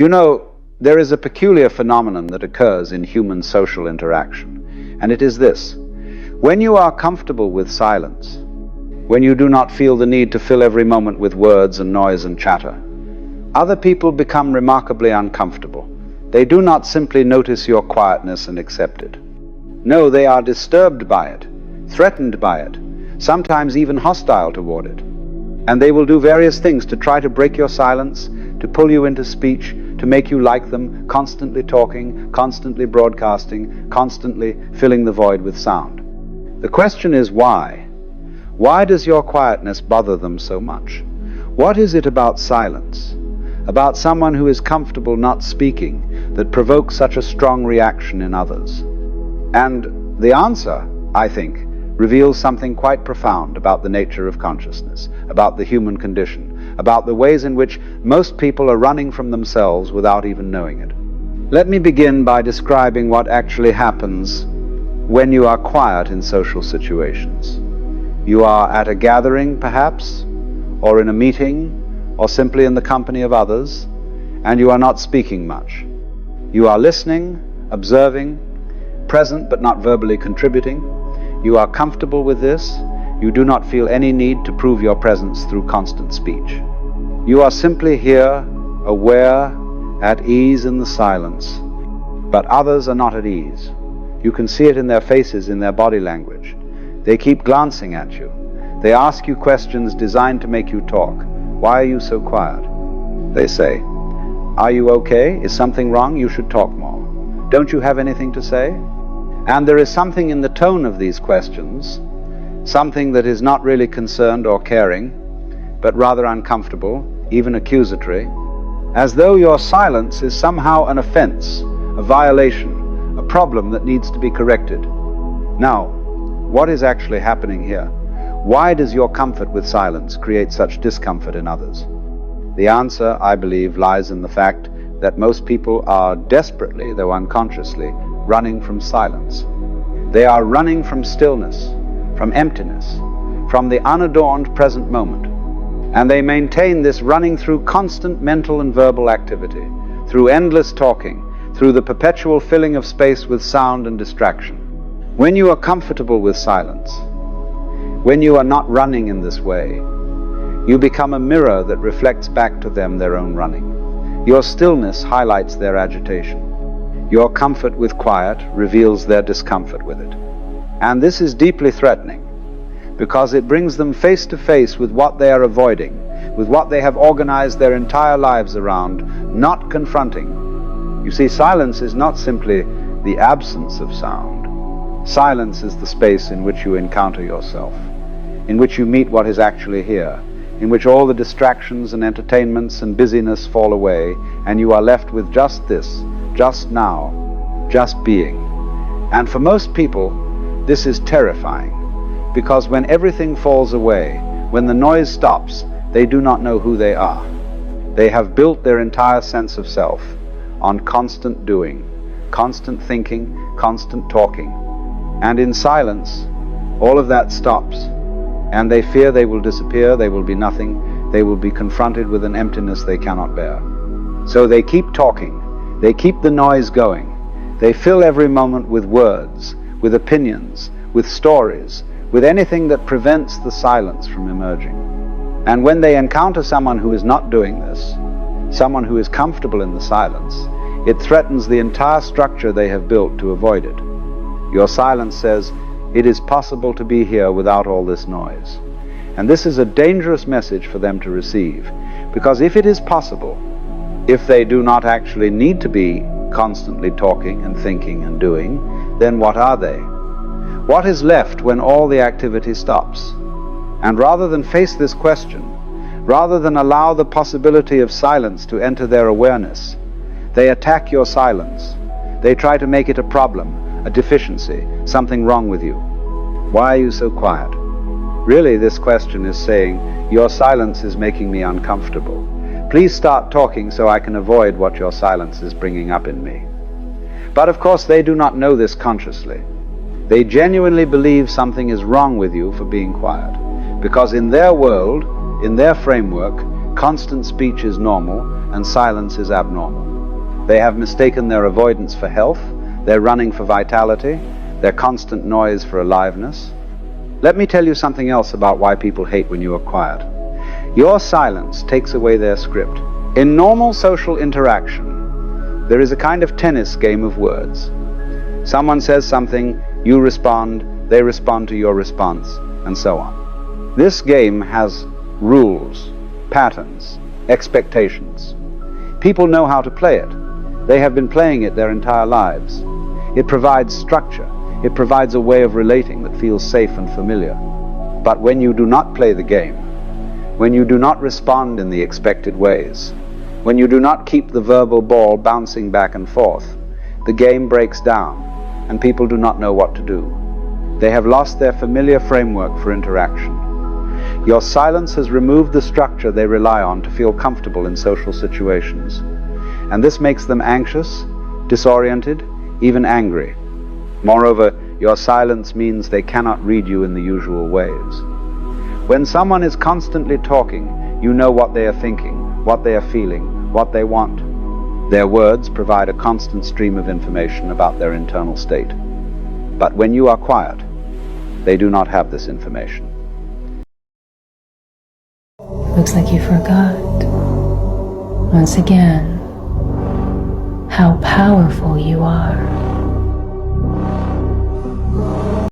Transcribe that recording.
You know, there is a peculiar phenomenon that occurs in human social interaction, and it is this. When you are comfortable with silence, when you do not feel the need to fill every moment with words and noise and chatter, other people become remarkably uncomfortable. They do not simply notice your quietness and accept it. No, they are disturbed by it, threatened by it, sometimes even hostile toward it. And they will do various things to try to break your silence, to pull you into speech, to make you like them, constantly talking, constantly broadcasting, constantly filling the void with sound. The question is why? Why does your quietness bother them so much? What is it about silence, about someone who is comfortable not speaking, that provokes such a strong reaction in others? And the answer, I think, reveals something quite profound about the nature of consciousness, about the human condition, about the ways in which most people are running from themselves without even knowing it. Let me begin by describing what actually happens when you are quiet in social situations. You are at a gathering, perhaps, or in a meeting, or simply in the company of others, and you are not speaking much. You are listening, observing, present but not verbally contributing. You are comfortable with this. You do not feel any need to prove your presence through constant speech. You are simply here, aware, at ease in the silence. But others are not at ease. You can see it in their faces, in their body language. They keep glancing at you. They ask you questions designed to make you talk. Why are you so quiet? They say, are you okay? Is something wrong? You should talk more. Don't you have anything to say? And there is something in the tone of these questions, something that is not really concerned or caring, but rather uncomfortable, even accusatory, as though your silence is somehow an offense, a violation, a problem that needs to be corrected. Now, what is actually happening here? Why does your comfort with silence create such discomfort in others? The answer, I believe, lies in the fact that most people are desperately, though unconsciously, running from silence. They are running from stillness, from emptiness, from the unadorned present moment. And they maintain this running through constant mental and verbal activity, through endless talking, through the perpetual filling of space with sound and distraction. When you are comfortable with silence, when you are not running in this way, you become a mirror that reflects back to them their own running. Your stillness highlights their agitation. Your comfort with quiet reveals their discomfort with it. And this is deeply threatening, because it brings them face to face with what they are avoiding, with what they have organized their entire lives around, not confronting. You see, silence is not simply the absence of sound. Silence is the space in which you encounter yourself, in which you meet what is actually here, in which all the distractions and entertainments and busyness fall away, and you are left with just this, just now, just being. And for most people, this is terrifying, because when everything falls away, when the noise stops, they do not know who they are. They have built their entire sense of self on constant doing, constant thinking, constant talking. And in silence, all of that stops, and they fear they will disappear, they will be nothing, they will be confronted with an emptiness they cannot bear. So they keep talking, they keep the noise going, they fill every moment with words, with opinions, with stories, with anything that prevents the silence from emerging. And when they encounter someone who is not doing this, someone who is comfortable in the silence, it threatens the entire structure they have built to avoid it. Your silence says, it is possible to be here without all this noise. And this is a dangerous message for them to receive, because if it is possible, if they do not actually need to be constantly talking and thinking and doing, then what are they? What is left when all the activity stops? And rather than face this question, rather than allow the possibility of silence to enter their awareness, they attack your silence. They try to make it a problem, a deficiency, something wrong with you. Why are you so quiet? Really, this question is saying, your silence is making me uncomfortable. Please start talking so I can avoid what your silence is bringing up in me. But of course, they do not know this consciously. They genuinely believe something is wrong with you for being quiet, because in their world, in their framework, constant speech is normal, and silence is abnormal. They have mistaken their avoidance for health, their running for vitality, their constant noise for aliveness. Let me tell you something else about why people hate when you are quiet. Your silence takes away their script. In normal social interaction, there is a kind of tennis game of words. Someone says something, you respond, they respond to your response, and so on. This game has rules, patterns, expectations. People know how to play it. They have been playing it their entire lives. It provides structure. It provides a way of relating that feels safe and familiar. But when you do not play the game, when you do not respond in the expected ways, when you do not keep the verbal ball bouncing back and forth, the game breaks down and people do not know what to do. They have lost their familiar framework for interaction. Your silence has removed the structure they rely on to feel comfortable in social situations. And this makes them anxious, disoriented, even angry. Moreover, your silence means they cannot read you in the usual ways. When someone is constantly talking, you know what they are thinking, what they are feeling, what they want. Their words provide a constant stream of information about their internal state. But when you are quiet, they do not have this information. Looks like you forgot, once again, how powerful you are.